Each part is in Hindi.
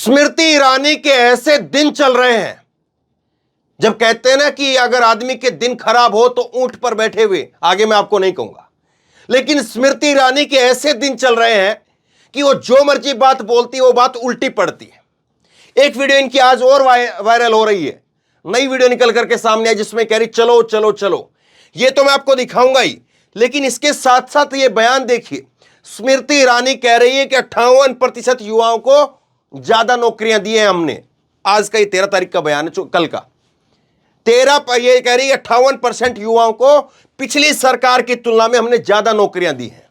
स्मृति ईरानी के ऐसे दिन चल रहे हैं जब कहते हैं ना कि अगर आदमी के दिन खराब हो तो ऊंट पर बैठे हुए, आगे मैं आपको नहीं कहूंगा, लेकिन स्मृति ईरानी के ऐसे दिन चल रहे हैं कि वो जो मर्जी बात बोलती है वो बात उल्टी पड़ती है। एक वीडियो इनकी आज और वायरल हो रही है, नई वीडियो निकल करके सामने आई जिसमें कह रही चलो चलो चलो, ये तो मैं आपको दिखाऊंगा ही, लेकिन इसके साथ साथ ये बयान देखिए। स्मृति ईरानी कह रही है कि 58% युवाओं को ज्यादा नौकरियां दी हैं हमने। आज का ये 13 तारीख का बयान है, कल का 13 पर ये कह रही है 58% युवाओं को पिछली सरकार की तुलना में हमने ज्यादा नौकरियां दी हैं।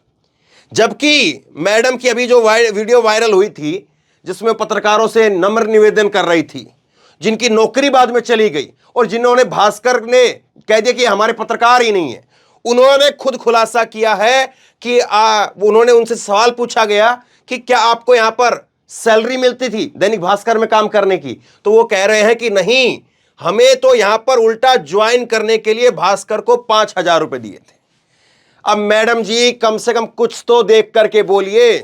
जबकि मैडम की अभी जो वीडियो वायरल हुई थी जिसमें पत्रकारों से नम्र निवेदन कर रही थी, जिनकी नौकरी बाद में चली गई और जिन्होंने भास्कर ने कह दिया कि हमारे पत्रकार ही नहीं है, उन्होंने खुद खुलासा किया है कि उन्होंने उनसे सवाल पूछा गया कि क्या आपको यहां पर सैलरी मिलती थी दैनिक भास्कर में काम करने की, तो वो कह रहे हैं कि नहीं, हमें तो यहां पर उल्टा ज्वाइन करने के लिए भास्कर को 5,000 रुपए दिए थे। अब मैडम जी कम से कम कुछ तो देख करके बोलिए,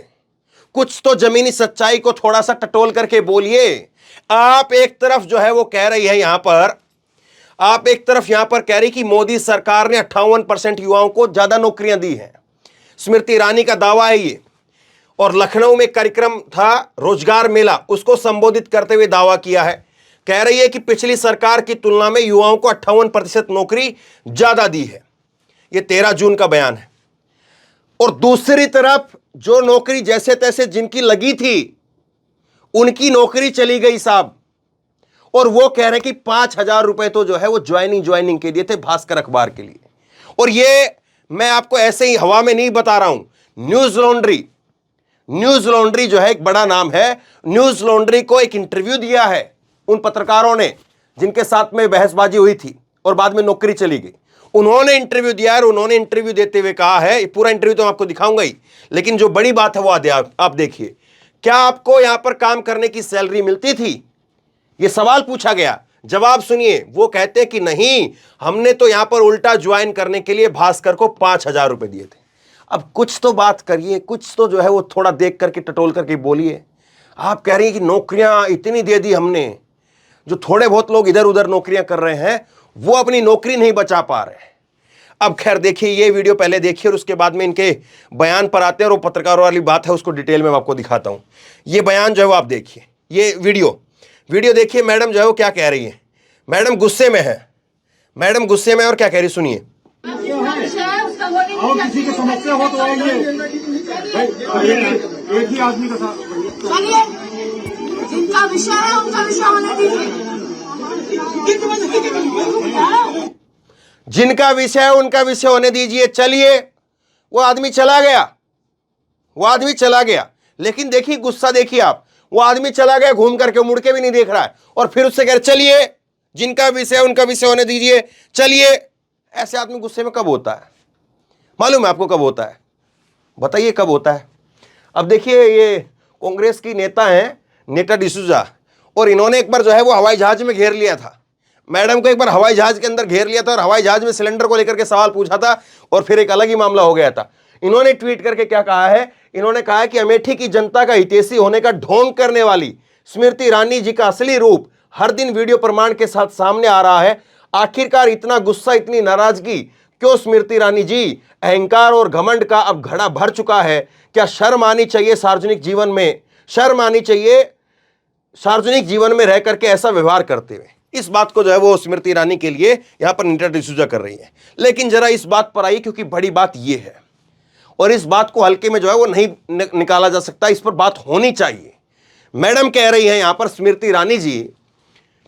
कुछ तो जमीनी सच्चाई को थोड़ा सा टटोल करके बोलिए। आप एक तरफ जो है वो कह रही है यहां पर, आप एक तरफ यहां पर कह रही कि मोदी सरकार ने 58% युवाओं को ज्यादा नौकरियां दी हैं। स्मृति ईरानी का दावा है ये, और लखनऊ में कार्यक्रम था रोजगार मेला, उसको संबोधित करते हुए दावा किया है। कह रही है कि पिछली सरकार की तुलना में युवाओं को 58% नौकरी ज्यादा दी है। यह 13 जून का बयान है। और दूसरी तरफ जो नौकरी जैसे तैसे जिनकी लगी थी उनकी नौकरी चली गई साहब, और वो कह रहे हैं कि 5,000 रुपए तो जो है वो ज्वाइनिंग के लिए थे भास्कर अखबार के लिए। और ये मैं आपको ऐसे ही हवा में नहीं बता रहा हूं। न्यूज लॉन्ड्री जो है एक बड़ा नाम है, न्यूज लॉन्ड्री को एक इंटरव्यू दिया है उन पत्रकारों ने जिनके साथ में बहसबाजी हुई थी और बाद में नौकरी चली गई। उन्होंने इंटरव्यू दिया और उन्होंने इंटरव्यू देते हुए कहा है, पूरा इंटरव्यू तो मैं आपको दिखाऊंगा ही, लेकिन जो बड़ी बात है वो आप देखिए, क्या आपको यहां पर काम करने की सैलरी मिलती थी? यह सवाल पूछा गया। जवाब सुनिए, वो कहते हैं कि नहीं, हमने तो यहां पर उल्टा ज्वाइन करने के लिए भास्कर को 5,000 रुपए दिए थे। अब कुछ तो बात करिए, कुछ तो जो है वो थोड़ा देख करके टटोल करके बोलिए। आप कह रही हैं कि नौकरियां इतनी दे दी हमने, जो थोड़े बहुत लोग इधर उधर नौकरियां कर रहे हैं वो अपनी नौकरी नहीं बचा पा रहे। अब खैर देखिए, ये वीडियो पहले देखिए और उसके बाद में इनके बयान पर आते हैं, और वो पत्रकारों वाली बात है उसको डिटेल में मैं आपको दिखाता हूं। ये बयान जो है वो आप देखिए, ये वीडियो देखिए। मैडम जो है वो क्या कह रही है, मैडम गुस्से में है, मैडम गुस्से में और क्या कह रही सुनिए। और किसी की समस्या हो तो आइए, एक ही आदमी का साथ। जिनका विषय है उनका विषय होने दीजिए। जिनका विषय है उनका विषय होने दीजिए। चलिए, वो आदमी चला गया, लेकिन देखिए गुस्सा देखिए आप, वो आदमी चला गया, घूम करके मुड़ के भी नहीं देख रहा है, और फिर उससे कह रहे चलिए, जिनका विषय है उनका विषय होने दीजिए, चलिए। ऐसे आदमी गुस्से में कब होता है? मालूम है आपको कब होता है? बताइए कब होता है? अब देखिए, ये कांग्रेस की नेता हैं नेता डिसूजा, और इन्होंने एक बार जो है वो हवाई जहाज में घेर लिया था मैडम को, एक बार हवाई जहाज के अंदर घेर लिया था और हवाई जहाज में सिलेंडर को लेकर के सवाल पूछा था, और फिर एक अलग ही मामला हो गया था। इन्होंने ट्वीट करके क्या कहा है, इन्होंने कहा है कि अमेठी की जनता का हितैषी होने का ढोंग करने वाली स्मृति ईरानी जी का असली रूप हर दिन वीडियो प्रमाण के साथ सामने आ रहा है। आखिरकार इतना गुस्सा, इतनी नाराजगी क्यों स्मृति ईरानी जी? अहंकार और घमंड का अब घड़ा भर चुका है। क्या शर्म आनी चाहिए सार्वजनिक जीवन में, शर्म आनी चाहिए सार्वजनिक जीवन में रह करके ऐसा व्यवहार करते हुए। इस बात को जो है वो स्मृति ईरानी के लिए यहां पर नीता डिसूजा कर रही है। लेकिन जरा इस बात पर आइए, क्योंकि बड़ी बात यह है, और इस बात को हल्के में जो है वो नहीं निकाला जा सकता, इस पर बात होनी चाहिए। मैडम कह रही है यहां पर स्मृति ईरानी जी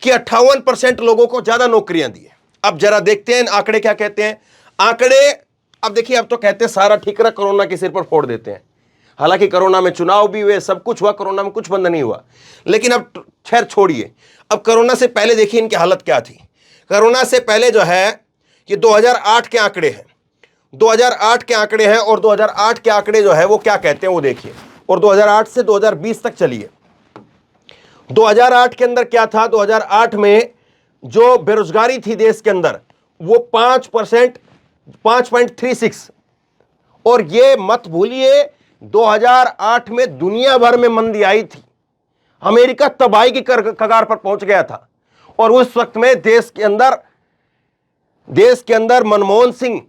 कि 58% लोगों को ज्यादा नौकरियां दी है। अब जरा देखते हैं आंकड़े क्या कहते हैं। आंकड़े अब देखिए, अब तो कहते हैं सारा ठीकरा कोरोना के सिर पर फोड़ देते हैं। हालांकि कोरोना में चुनाव भी हुए, सब कुछ हुआ, कोरोना में कुछ बंद नहीं हुआ, लेकिन अब खैर छोड़िए। अब कोरोना से पहले देखिए इनकी हालत क्या थी। कोरोना से पहले जो है ये 2008 के आंकड़े हैं, 2008 के आंकड़े हैं, और 2008 के आंकड़े जो है वो क्या कहते हैं वो देखिए। और 2008 से 2020 तक चलिए। 2008 के अंदर क्या था? 2008 में जो बेरोजगारी थी देश के अंदर वो 5%, 5.36। और ये मत भूलिए 2008 में दुनिया भर में मंदी आई थी। अमेरिका तबाही की कगार पर पहुंच गया था। और उस वक्त में देश के अंदर मनमोहन सिंह,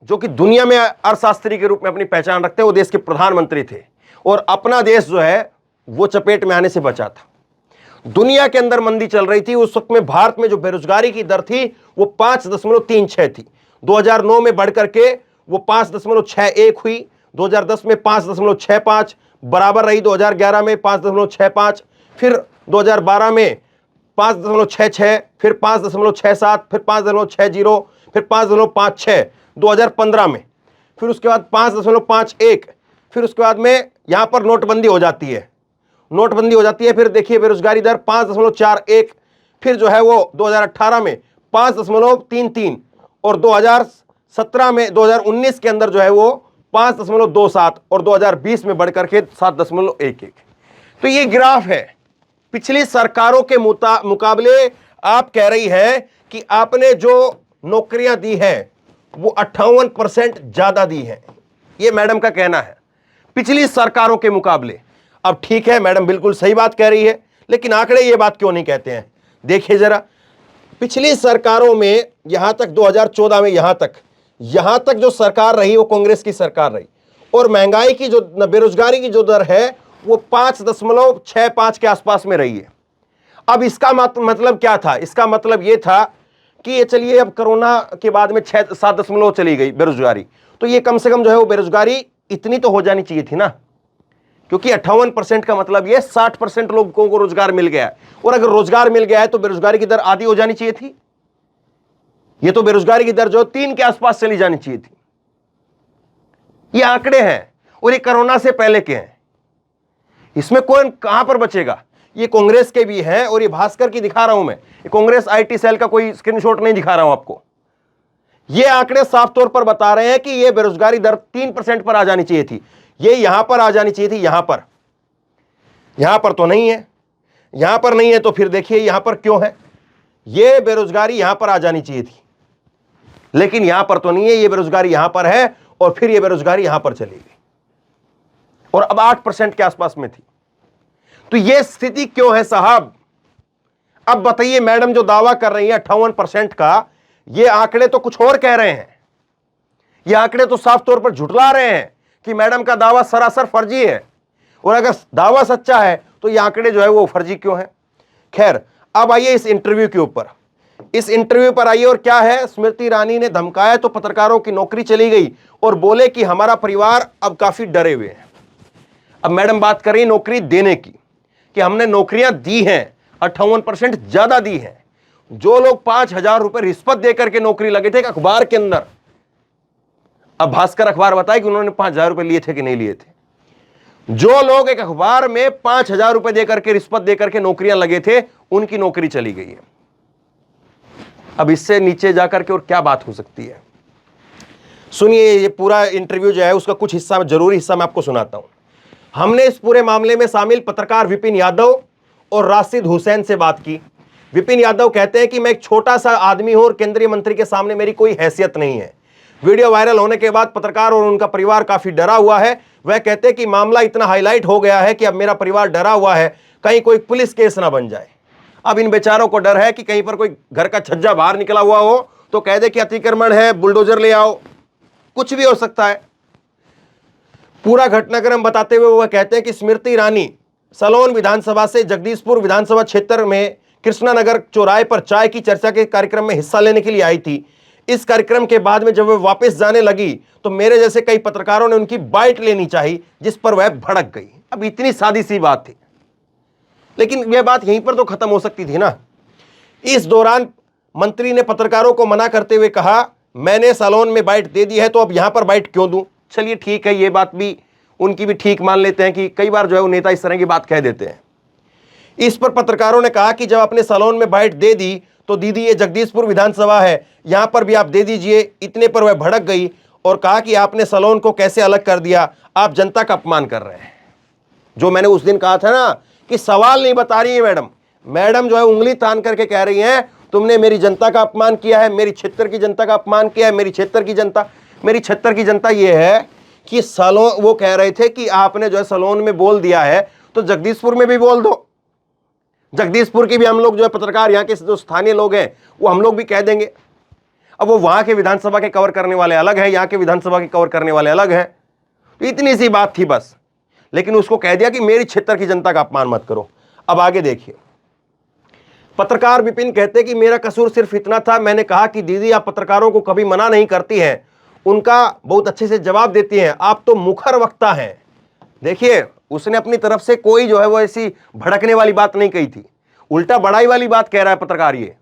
जो कि दुनिया में अर्थशास्त्री के रूप में अपनी पहचान रखते हैं, वो देश के प्रधानमंत्री थे और अपना देश जो है वो चपेट में आने से बचा था। दुनिया के अंदर मंदी चल रही थी। उस वक्त में भारत में जो बेरोजगारी की दर थी वो 5.36 थी। 2009 में बढ़कर के वो 5.61 हुई, 2010 में 5.65 बराबर रही, 2011 में 5.65, फिर 2012 में 5.66, फिर 5.67, फिर 5.60, फिर 5.56 2015 में, फिर उसके बाद 5.51, फिर उसके बाद में यहां पर नोटबंदी हो जाती है। फिर देखिए बेरोजगारी दर 5.41, फिर जो है वो 2018 में 5.33 और 2019 के अंदर जो है वो 5.27 और 2020 में बढ़कर के 7.11। तो ये ग्राफ है। पिछली सरकारों के मुकाबले आप कह रही है कि आपने जो नौकरियां दी है वो 58% ज्यादा दी है, ये मैडम का कहना है, पिछली सरकारों के मुकाबले। अब ठीक है, मैडम बिल्कुल सही बात कह रही है, लेकिन आंकड़े ये बात क्यों नहीं कहते हैं? देखिए जरा, पिछली सरकारों में यहां तक 2014 में यहां तक जो सरकार रही वो कांग्रेस की सरकार रही, और महंगाई की जो बेरोजगारी की जो दर है वो 5.65 के आसपास में रही है। अब इसका मतलब क्या था? इसका मतलब ये था कि ये चलिए अब कोरोना के बाद में 7 चली गई बेरोजगारी, तो ये कम से कम जो है वो बेरोजगारी इतनी तो हो जानी चाहिए थी ना, क्योंकि 58% का मतलब ये 60% लोगों को रोजगार मिल गया है, और अगर रोजगार मिल गया है तो बेरोजगारी की दर आधी हो जानी चाहिए थी। ये तो बेरोजगारी की दर जो 3 के आसपास चली जानी चाहिए थी। ये आंकड़े हैं और ये कोरोना से पहले के हैं, इसमें कौन कहां पर बचेगा? ये कांग्रेस के भी हैं और ये भास्कर की दिखा रहा हूं मैं, ये कांग्रेस आईटी सेल का कोई स्क्रीनशॉट नहीं दिखा रहा हूं आपको। ये आंकड़े साफ तौर पर बता रहे हैं कि ये बेरोजगारी दर 3% पर आ जानी चाहिए थी, ये यहां पर आ जानी चाहिए थी, यहां पर तो नहीं है, यहां पर नहीं है, तो फिर देखिए यहां पर क्यों है? ये बेरोजगारी यहां पर आ जानी चाहिए थी, लेकिन यहां पर तो नहीं है, ये बेरोजगारी यहां पर है, और फिर ये बेरोजगारी यहां पर चली गई और अब 8% के आसपास में थी। तो ये स्थिति क्यों है साहब? अब बताइए, मैडम जो दावा कर रही है 58% का, ये आंकड़े तो कुछ और कह रहे हैं। ये आंकड़े तो साफ तौर पर झुठला रहे हैं कि मैडम का दावा सरासर फर्जी है, और अगर दावा सच्चा है तो ये आंकड़े जो है वो फर्जी क्यों है? खैर, अब आइए इस इंटरव्यू के ऊपर, इस इंटरव्यू पर आइए। और क्या है, स्मृति ईरानी ने धमकाया तो पत्रकारों की नौकरी चली गई और बोले कि हमारा परिवार अब काफी डरे हुए हैं। अब मैडम बात कर रही नौकरी देने की, कि हमने नौकरियां दी हैं, 58% ज्यादा दी हैं। जो लोग 5,000 रुपए रिश्वत देकर के नौकरी लगे थे एक अखबार के अंदर, अब भास्कर अखबार बताए कि उन्होंने 5,000 रुपए लिए थे कि नहीं लिए थे। जो लोग एक अखबार में 5,000 रुपए देकर के रिश्वत देकर के नौकरियां लगे थे, उनकी नौकरी चली गई है। अब इससे नीचे जाकर के और क्या बात हो सकती है? सुनिए, ये पूरा इंटरव्यू जो है उसका कुछ हिस्सा, जरूरी हिस्सा मैं आपको सुनाता हूं। हमने इस पूरे मामले में शामिल पत्रकार विपिन यादव और राशिद हुसैन से बात की। विपिन यादव कहते हैं कि मैं एक छोटा सा आदमी हूं और केंद्रीय मंत्री के सामने मेरी कोई हैसियत नहीं है। वीडियो वायरल होने के बाद पत्रकार और उनका परिवार काफी डरा हुआ है। वह कहते हैं कि मामला इतना हाईलाइट हो गया है कि अब मेरा परिवार डरा हुआ है, कहीं कोई पुलिस केस ना बन जाए। अब इन बेचारों को डर है कि कहीं पर कोई घर का छज्जा बाहर निकला हुआ हो तो कह दे कि अतिक्रमण है, बुलडोजर ले आओ, कुछ भी हो सकता है। पूरा घटनाक्रम बताते हुए वह कहते हैं कि स्मृति ईरानी सलोन विधानसभा से जगदीशपुर विधानसभा क्षेत्र में कृष्णानगर चौराहे पर चाय की चर्चा के कार्यक्रम में हिस्सा लेने के लिए आई थी। इस कार्यक्रम के बाद में जब वह वापस जाने लगी तो मेरे जैसे कई पत्रकारों ने उनकी बाइट लेनी चाहिए, जिस पर वह भड़क गई। अब इतनी सादी सी बात थी, लेकिन यह बात यहीं पर तो खत्म हो सकती थी ना। इस दौरान मंत्री ने पत्रकारों को मना करते हुए कहा, मैंने सलोन में बाइट दे दी है तो अब यहां पर बाइट क्यों दूं? चलिए ठीक है, ये बात भी उनकी भी ठीक मान लेते हैं कि कई बार जो है वो नेता इस तरह की बात कह देते हैं। इस पर पत्रकारों ने कहा कि जब अपने सलोन में बाइट दे दी तो दीदी ये जगदीशपुर विधानसभा है, यहां पर भी आप दे दीजिए। इतने पर वह भड़क गई और कहा कि आपने सलोन को कैसे अलग कर दिया, आप जनता का अपमान कर रहे हैं। जो मैंने उस दिन कहा था ना कि सवाल नहीं बता रही है मैडम जो है उंगली तान करके कह रही है तुमने मेरी जनता का अपमान किया है, मेरी क्षेत्र की जनता का अपमान किया है। मेरी क्षेत्र की जनता ये है कि सलोन, वो कह रहे थे कि आपने जो है सलोन में बोल दिया है तो जगदीशपुर में भी बोल दो। जगदीशपुर की भी हम लोग जो है पत्रकार, यहाँ के जो स्थानीय लोग हैं वो हम लोग भी कह देंगे। अब वो वहां के विधानसभा के कवर करने वाले अलग हैं, यहाँ के विधानसभा के कवर करने वाले अलग हैं। तो इतनी सी बात थी बस, लेकिन उसको कह दिया कि मेरी क्षेत्र की जनता का अपमान मत करो। अब आगे देखिए, पत्रकार विपिन कहते कि मेरा कसूर सिर्फ इतना था, मैंने कहा कि दीदी आप पत्रकारों को कभी मना नहीं करती हैं, उनका बहुत अच्छे से जवाब देती हैं, आप तो मुखर वक्ता हैं। देखिए, उसने अपनी तरफ से कोई जो है वो ऐसी भड़कने वाली बात नहीं कही थी, उल्टा बड़ाई वाली बात कह रहा है पत्रकार ये,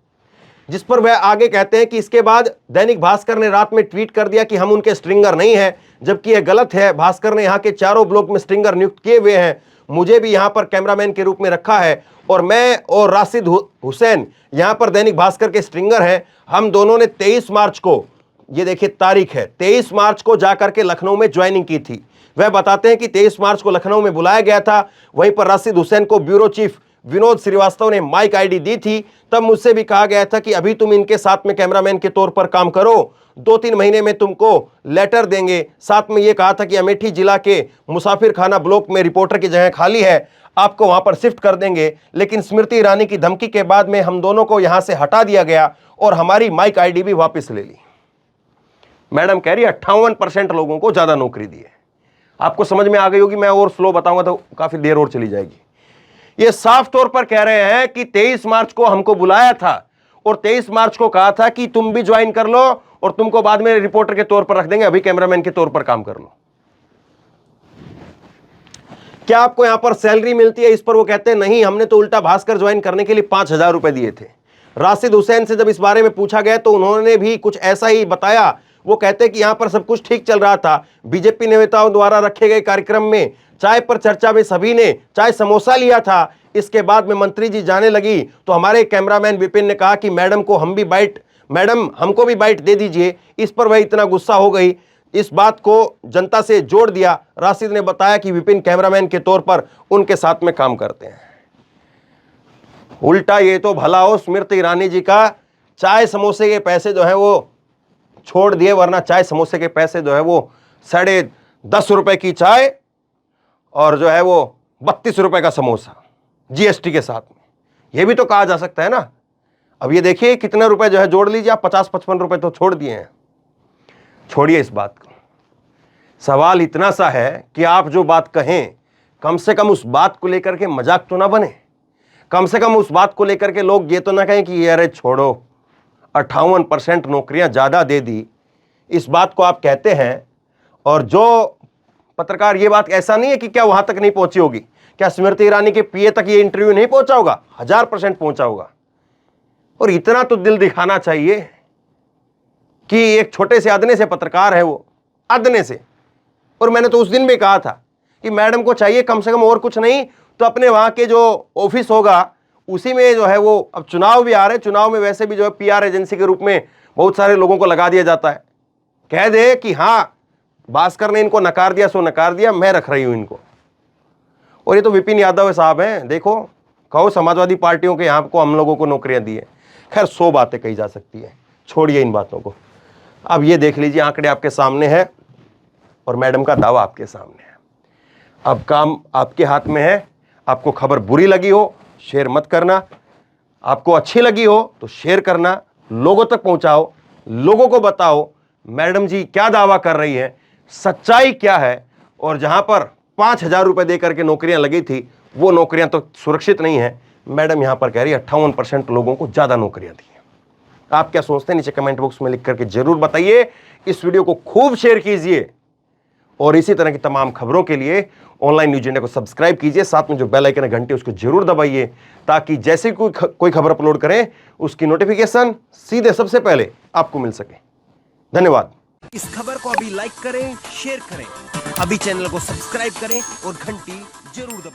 जिस पर वह आगे कहते हैं कि इसके बाद दैनिक भास्कर ने रात में ट्वीट कर दिया कि हम उनके स्ट्रिंगर नहीं हैं, जबकि यह गलत है। भास्कर ने यहाँ के चारों ब्लॉक में स्ट्रिंगर नियुक्त किए हुए हैं, मुझे भी यहाँ पर कैमरामैन के रूप में रखा है और मैं और राशिद हुसैन यहाँ पर दैनिक भास्कर के स्ट्रिंगर हैं। हम दोनों ने 23 मार्च को, ये देखिए तारीख है, 23 मार्च को जाकर के लखनऊ में ज्वाइनिंग की थी। वह बताते हैं कि 23 मार्च को लखनऊ में बुलाया गया था, वहीं पर राशिद हुसैन को ब्यूरो चीफ विनोद श्रीवास्तव ने माइक आईडी दी थी। तब मुझसे भी कहा गया था कि अभी तुम इनके साथ में कैमरामैन के तौर पर काम करो, 2-3 महीने में तुमको लेटर देंगे। साथ में यह कहा था कि अमेठी जिला के मुसाफिर खाना ब्लॉक में रिपोर्टर की जगह खाली है, आपको वहां पर शिफ्ट कर देंगे। लेकिन स्मृति ईरानी की धमकी के बाद में हम दोनों को यहां से हटा दिया गया और हमारी माइक आईडी भी वापस ले ली। मैडम कह रही 58% लोगों को ज्यादा नौकरी दी है। आपको समझ में आ गई होगी, मैं और स्लो बताऊंगा तो काफी देर और चली जाएगी। ये साफ तौर पर कह रहे हैं कि 23 मार्च को हमको बुलाया था और 23 मार्च को कहा था कि तुम भी ज्वाइन कर लो और तुमको बाद में रिपोर्टर के तौर पर रख देंगे, अभी कैमरामैन के तौर पर काम कर लो। क्या आपको यहां पर सैलरी मिलती है? इस पर वो कहते हैं नहीं, हमने तो उल्टा भास्कर ज्वाइन करने के लिए 5,000 रुपए दिए थे। राशिद हुसैन से जब इस बारे में पूछा गया तो उन्होंने भी कुछ ऐसा ही बताया। वो कहते हैं कि यहां पर सब कुछ ठीक चल रहा था, बीजेपी नेताओं द्वारा रखे गए कार्यक्रम में चाय पर चर्चा में सभी ने चाय समोसा लिया था। इसके बाद में मंत्री जी जाने लगी तो हमारे कैमरामैन विपिन ने कहा कि मैडम हमको भी बाइट दे दीजिए। इस पर वह इतना गुस्सा हो गई, इस बात को जनता से जोड़ दिया। राशिद ने बताया कि विपिन कैमरामैन के तौर पर उनके साथ में काम करते हैं। उल्टा ये तो भला हो स्मृति ईरानी जी का चाय समोसे के पैसे जो है वो छोड़ दिए, वरना चाय समोसे के पैसे जो है वो 10.5 रुपए की चाय और जो है वो 32 रुपए का समोसा जीएसटी के साथ में, ये भी तो कहा जा सकता है ना। अब ये देखिए कितने रुपए जो है जोड़ लीजिए आप, 50-55 रुपए तो छोड़ दिए हैं। छोड़िए इस बात को, सवाल इतना सा है कि आप जो बात कहें कम से कम उस बात को लेकर के मजाक तो ना बने, कम से कम उस बात को लेकर के लोग ये तो ना कहें कि अरे छोड़ो 58% नौकरियां ज्यादा दे दी, इस बात को आप कहते हैं। और जो पत्रकार, ये बात ऐसा नहीं है कि क्या वहां तक नहीं पहुंची होगी, क्या स्मृति ईरानी के पीए तक ये इंटरव्यू नहीं पहुंचा होगा? 1000% पहुंचा होगा। और इतना तो दिल दिखाना चाहिए कि एक छोटे से अदने से पत्रकार है वो, अदने से। और मैंने तो उस दिन भी कहा था कि मैडम को चाहिए कम से कम और कुछ नहीं तो अपने वहां के जो ऑफिस होगा उसी में जो है वो, अब चुनाव भी आ रहे हैं, चुनाव में वैसे भी जो है पीआर एजेंसी के रूप में बहुत सारे लोगों को लगा दिया जाता है। कह दे कि हाँ भास्कर ने इनको नकार दिया सो नकार दिया, मैं रख रही हूं इनको। और ये तो विपिन यादव साहब हैं, देखो कहो समाजवादी पार्टियों के यहाँ को हम लोगों को नौकरियां दी है। खैर 100 बातें कही जा सकती है, छोड़िए इन बातों को। अब ये देख लीजिए, आंकड़े आपके सामने है और मैडम का दावा आपके सामने है। अब काम आपके हाथ में है। आपको खबर बुरी लगी हो शेयर मत करना, आपको अच्छी लगी हो तो शेयर करना, लोगों तक पहुंचाओ, लोगों को बताओ मैडम जी क्या दावा कर रही है, सच्चाई क्या है। और जहां पर 5,000 रुपए देकर के नौकरियां लगी थी वो नौकरियां तो सुरक्षित नहीं है। मैडम यहां पर कह रही है 58% लोगों को ज्यादा नौकरियां दी हैं। आप क्या सोचते हैं नीचे कमेंट बॉक्स में लिख करके जरूर बताइए। इस वीडियो को खूब शेयर कीजिए और इसी तरह की तमाम खबरों के लिए ऑनलाइन न्यूज इंडिया को सब्सक्राइब कीजिए, साथ में जो बेल आइकन है घंटी उसको जरूर दबाइए ताकि जैसे कोई खबर अपलोड करें उसकी नोटिफिकेशन सीधे सबसे पहले आपको मिल सके। धन्यवाद। इस खबर को अभी लाइक करें, शेयर करें, अभी चैनल को सब्सक्राइब करें और घंटी जरूर दबाएं।